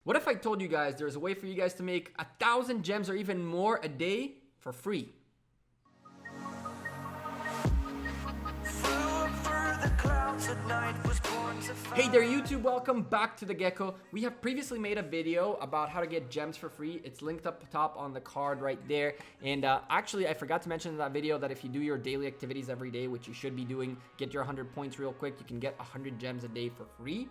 What if I told you guys there's a way for you guys to make 1,000 gems or even more a day for free? Hey there YouTube, welcome back to the Gekko. We have previously made a video about how to get gems for free. It's linked up top on the card right there. And actually, I forgot to mention in that video that if you do your daily activities every day, which you should be doing, get your 100 points real quick, you can get 100 gems a day for free.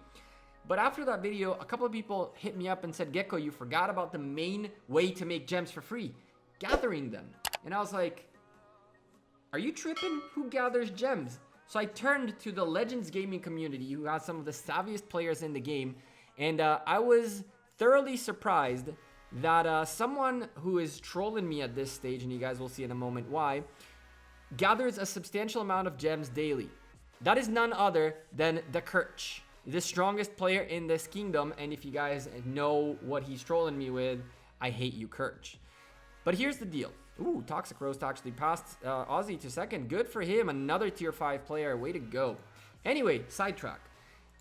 But after that video, a couple of people hit me up and said, Gekko, you forgot about the main way to make gems for free, gathering them. And I was like, are you tripping? Who gathers gems? So I turned to the Legends gaming community, who has some of the savviest players in the game, and I was thoroughly surprised that someone who is trolling me at this stage, and you guys will see in a moment why, gathers a substantial amount of gems daily. That is none other than the Kirch, the strongest player in this kingdom, and if you guys know what he's trolling me with, I hate you, Kirch. But here's the deal. Ooh, Toxic Roast actually passed Ozzy to second. Good for him. Another tier 5 player. Way to go. Anyway, sidetrack.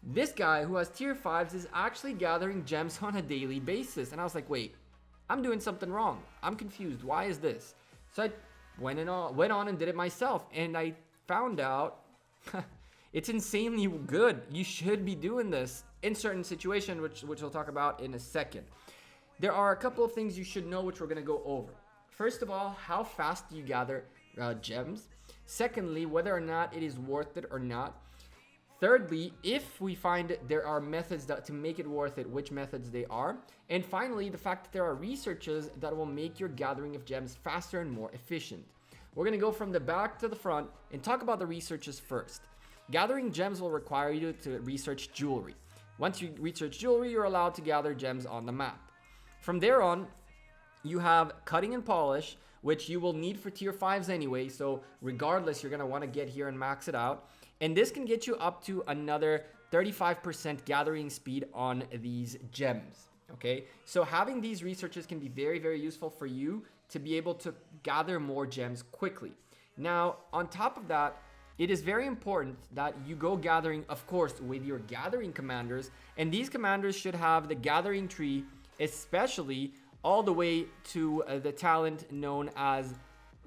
This guy who has tier 5s is actually gathering gems on a daily basis. And I was like, wait, I'm doing something wrong. I'm confused. Why is this? So I went on and did it myself. And I found out it's insanely good. You should be doing this in certain situations, which we'll talk about in a second. There are a couple of things you should know, which we're going to go over. First of all, how fast do you gather gems? Secondly, whether or not it is worth it or not. Thirdly, if we find there are methods to make it worth it, which methods they are. And finally, the fact that there are researches that will make your gathering of gems faster and more efficient. We're going to go from the back to the front and talk about the researches first. Gathering gems will require you to research jewelry. Once you research jewelry, you're allowed to gather gems on the map. From there on, you have cutting and polish, which you will need for tier 5s anyway, so regardless, you're going to want to get here and max it out. And this can get you up to another 35% gathering speed on these gems, okay? So having these researches can be very, very useful for you to be able to gather more gems quickly. Now, on top of that, it is very important that you go gathering, of course, with your gathering commanders, and these commanders should have the gathering tree, especially all the way to the talent known as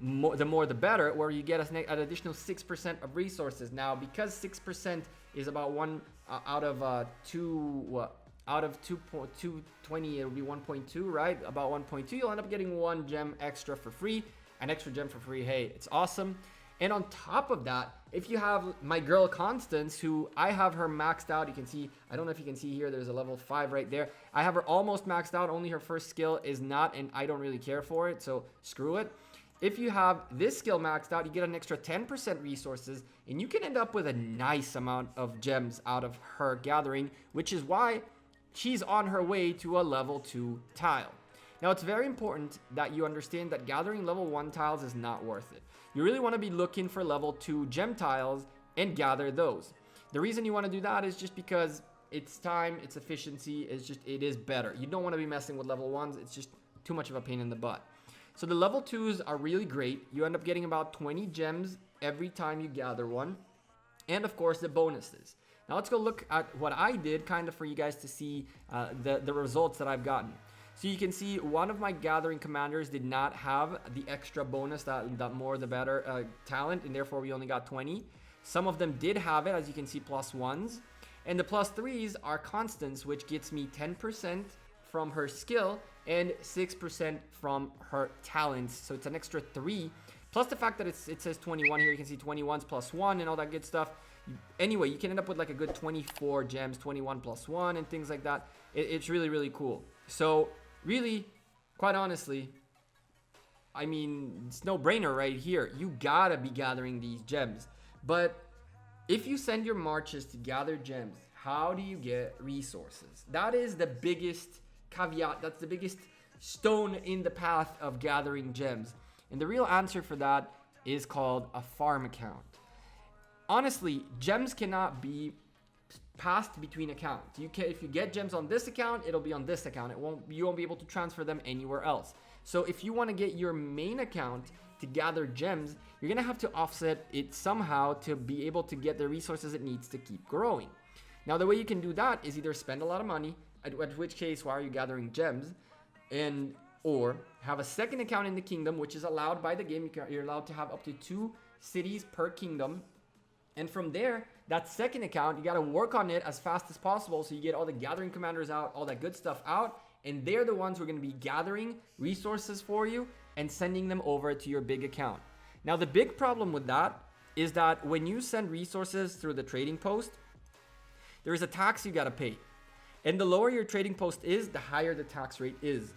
the more the better, where you get an additional 6% of resources. Now, because 6% is about one out of 220, it would be 1.2, right? About 1.2, you'll end up getting one gem extra for free. An extra gem for free, hey, it's awesome. And on top of that, if you have my girl Constance, who I have her maxed out, you can see, I don't know if you can see here, there's a level 5 right there. I have her almost maxed out, only her first skill is not, and I don't really care for it, so screw it. If you have this skill maxed out, you get an extra 10% resources, and you can end up with a nice amount of gems out of her gathering, which is why she's on her way to a level 2 tile. Now, it's very important that you understand that gathering level 1 tiles is not worth it. You really want to be looking for level 2 gem tiles and gather those. The reason you want to do that is just because it's time, it's efficiency, it is better. You don't want to be messing with level 1s, it's just too much of a pain in the butt. So the level 2s are really great. You end up getting about 20 gems every time you gather one. And of course, the bonuses. Now let's go look at what I did kind of for you guys to see the results that I've gotten. So you can see one of my gathering commanders did not have the extra bonus, that more the better talent, and therefore we only got 20. Some of them did have it, as you can see, +1s. And the +3s are Constance, which gets me 10% from her skill and 6% from her talents. So it's an extra 3. Plus the fact that it says 21 here, you can see 21s +1 and all that good stuff. Anyway, you can end up with like a good 24 gems, 21 +1 and things like that. It's really, really cool. So really, quite honestly, I mean, it's no brainer right here. You gotta be gathering these gems. But if you send your marches to gather gems, how do you get resources? That is the biggest caveat. That's the biggest stone in the path of gathering gems. And the real answer for that is called a farm account. Honestly, gems cannot be passed between accounts. If you get gems on this account, it'll be on this account. You won't be able to transfer them anywhere else. So if you want to get your main account to gather gems, you're gonna have to offset it somehow to be able to get the resources it needs to keep growing. Now the way you can do that is either spend a lot of money, at which case, why are you gathering gems? And or have a second account in the kingdom, which is allowed by the game. You're allowed to have up to 2 cities per kingdom. And from there, that second account, you got to work on it as fast as possible so you get all the gathering commanders out, all that good stuff out. And they're the ones who are going to be gathering resources for you and sending them over to your big account. Now, the big problem with that is that when you send resources through the trading post, there is a tax you got to pay. And the lower your trading post is, the higher the tax rate is.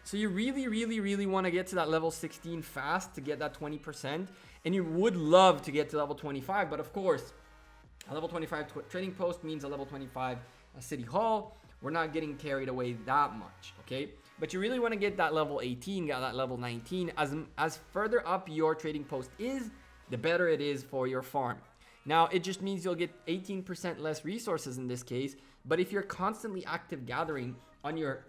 So you really want to get to that level 16 fast to get that 20%. And you would love to get to level 25. But of course, a level 25 trading post means a level 25 city hall. We're not getting carried away that much, okay? But you really want to get that level 18, get that level 19. As further up your trading post is, the better it is for your farm. Now, it just means you'll get 18% less resources in this case. But if you're constantly active gathering on your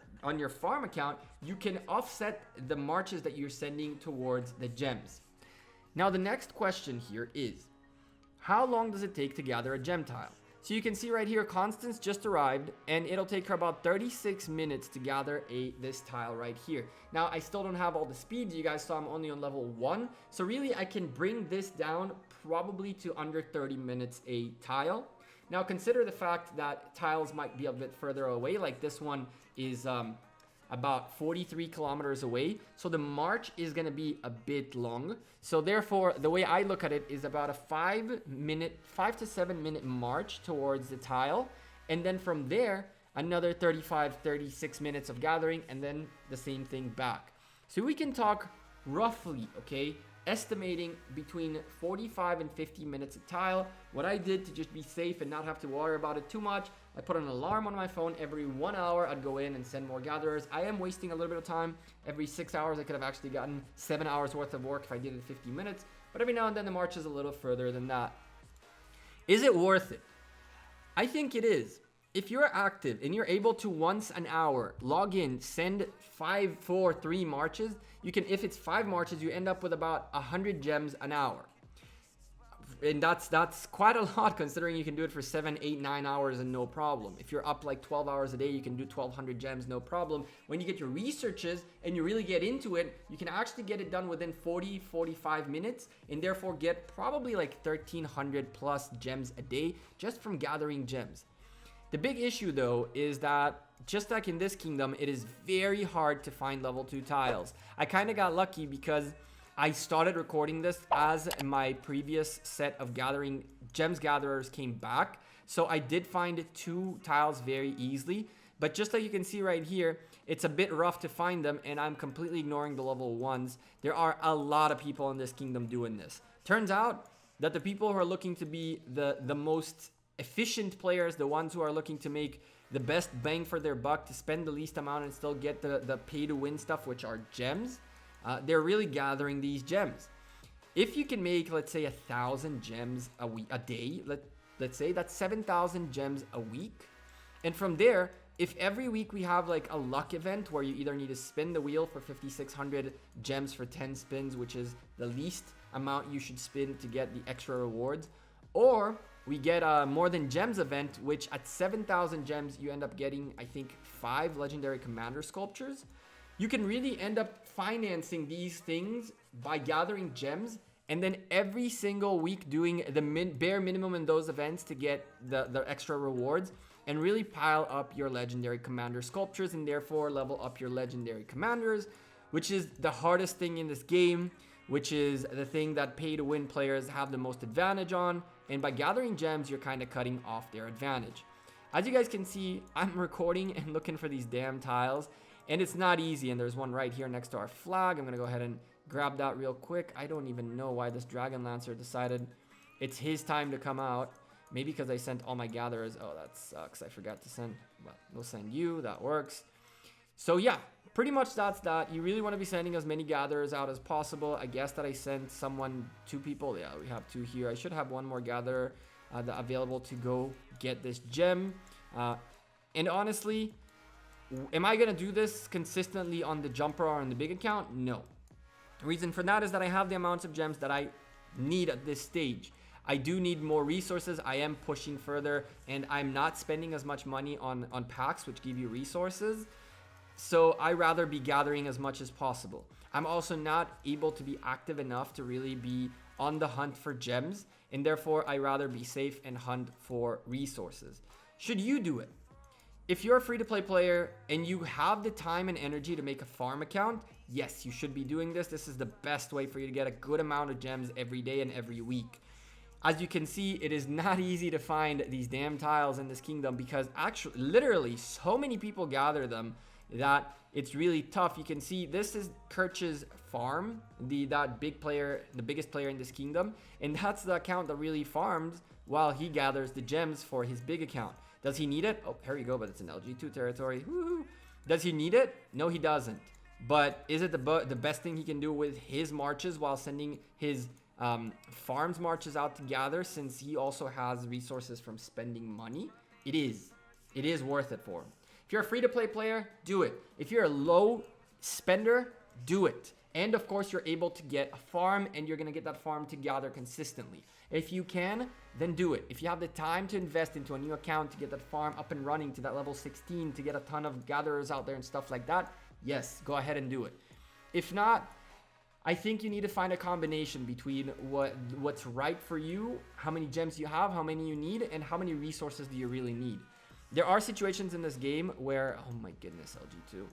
farm account, you can offset the marches that you're sending towards the gems. Now, the next question here is, how long does it take to gather a gem tile? So you can see right here, Constance just arrived, and it'll take her about 36 minutes to gather this tile right here. Now, I still don't have all the speeds. You guys saw I'm only on level 1. So really, I can bring this down probably to under 30 minutes a tile. Now, consider the fact that tiles might be a bit further away, like this one is about 43 kilometers away. So the march is going to be a bit long. So therefore, the way I look at it is about a 5 to 7 minute march towards the tile. And then from there, another 36 minutes of gathering, and then the same thing back. So we can talk roughly, okay, estimating between 45 and 50 minutes a tile. What I did to just be safe and not have to worry about it too much, I put an alarm on my phone. Every 1 hour I'd go in and send more gatherers. I am wasting a little bit of time. Every 6 hours I could have actually gotten 7 hours worth of work if I did it in 50 minutes. But every now and then the march is a little further than that. Is it worth it? I think it is. If you're active and you're able to once an hour log in, send 5, 4, 3 marches, you can, if it's 5 marches, you end up with about 100 gems an hour. And that's quite a lot considering you can do it for 7, 8, 9 hours and no problem. If you're up like 12 hours a day, you can do 1,200 gems, no problem. When you get your researches and you really get into it, you can actually get it done within 40, 45 minutes and therefore get probably like 1,300 plus gems a day just from gathering gems. The big issue though is that just like in this kingdom, it is very hard to find level 2 tiles. I kind of got lucky because I started recording this as my previous set of gems gatherers came back. So I did find 2 tiles very easily. But just like you can see right here, it's a bit rough to find them, and I'm completely ignoring the level 1s. There are a lot of people in this kingdom doing this. Turns out that the people who are looking to be the most efficient players, the ones who are looking to make the best bang for their buck, to spend the least amount and still get the pay to win stuff, which are gems, they're really gathering these gems. If you can make, let's say, 1,000 gems a day, let's say that's 7,000 gems a week. And from there, if every week we have like a luck event where you either need to spin the wheel for 5,600 gems for 10 spins, which is the least amount you should spin to get the extra rewards, or we get a more than gems event, which at 7,000 gems, you end up getting, I think, 5 legendary commander sculptures. You can really end up financing these things by gathering gems and then every single week doing the bare minimum in those events to get the extra rewards and really pile up your legendary commander sculptures and therefore level up your legendary commanders, which is the hardest thing in this game, which is the thing that pay to win players have the most advantage on. And by gathering gems, you're kind of cutting off their advantage. As you guys can see, I'm recording and looking for these damn tiles, and it's not easy. And there's one right here next to our flag. I'm gonna go ahead and grab that real quick. I don't even know why this Dragon Lancer decided it's his time to come out. Maybe because I sent all my gatherers. Oh, that sucks. I forgot to send, but we'll send you. That works. So yeah, pretty much that's that. You really want to be sending as many gatherers out as possible. I guess that I sent 2 people. Yeah, we have 2 here. I should have one more gatherer available to go get this gem. And honestly, am I going to do this consistently on the jumper or on the big account? No. The reason for that is that I have the amounts of gems that I need at this stage. I do need more resources. I am pushing further, and I'm not spending as much money on packs, which give you resources. So I rather be gathering as much as possible. I'm also not able to be active enough to really be on the hunt for gems, and therefore I rather be safe and hunt for resources. Should you do it? If you're a free-to-play player and you have the time and energy to make a farm account, yes, you should be doing this. This is the best way for you to get a good amount of gems every day and every week. As you can see, it is not easy to find these damn tiles in this kingdom because actually, literally, so many people gather them that it's really tough. You can see this is Kirch's farm, the biggest player in this kingdom, and that's the account that really farms while he gathers the gems for his big account. Does he need it? Oh, here you go, but it's an LG2 territory. Woo-hoo. Does he need it? No, he doesn't. But is it the best thing he can do with his marches while sending his farms marches out to gather, since he also has resources from spending money? It is. It is worth it for him. If you're a free-to-play player, do it. If you're a low spender, do it. And of course, you're able to get a farm, and you're going to get that farm to gather consistently. If you can, then do it. If you have the time to invest into a new account to get that farm up and running to that level 16, to get a ton of gatherers out there and stuff like that, yes, go ahead and do it. If not, I think you need to find a combination between what's right for you, how many gems you have, how many you need, and how many resources do you really need. There are situations in this game where, oh my goodness, LG2.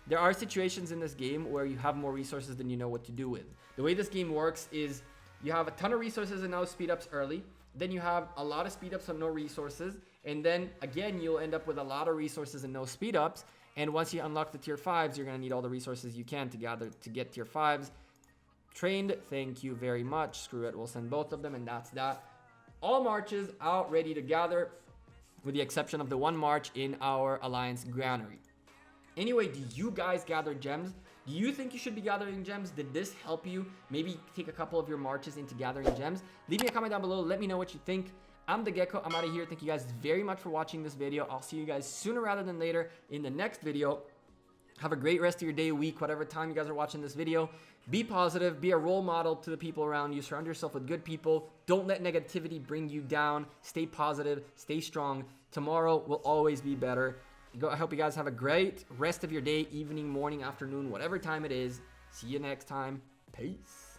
There are situations in this game where you have more resources than you know what to do with. The way this game works is you have a ton of resources and no speed ups early. Then you have a lot of speed ups and no resources. And then again, you'll end up with a lot of resources and no speed ups. And once you unlock the tier 5s, you're going to need all the resources you can to gather to get tier 5s. Trained, thank you very much. Screw it, we'll send both of them, and that's that. All marches out ready to gather, with the exception of the one march in our Alliance Granary. Anyway, do you guys gather gems? Do you think you should be gathering gems? Did this help you maybe take a couple of your marches into gathering gems? Leave me a comment down below. Let me know what you think. I'm the Gekko. I'm out of here. Thank you guys very much for watching this video. I'll see you guys sooner rather than later in the next video. Have a great rest of your day, week, whatever time you guys are watching this video. Be positive. Be a role model to the people around you. Surround yourself with good people. Don't let negativity bring you down. Stay positive. Stay strong. Tomorrow will always be better. I hope you guys have a great rest of your day, evening, morning, afternoon, whatever time it is. See you next time. Peace.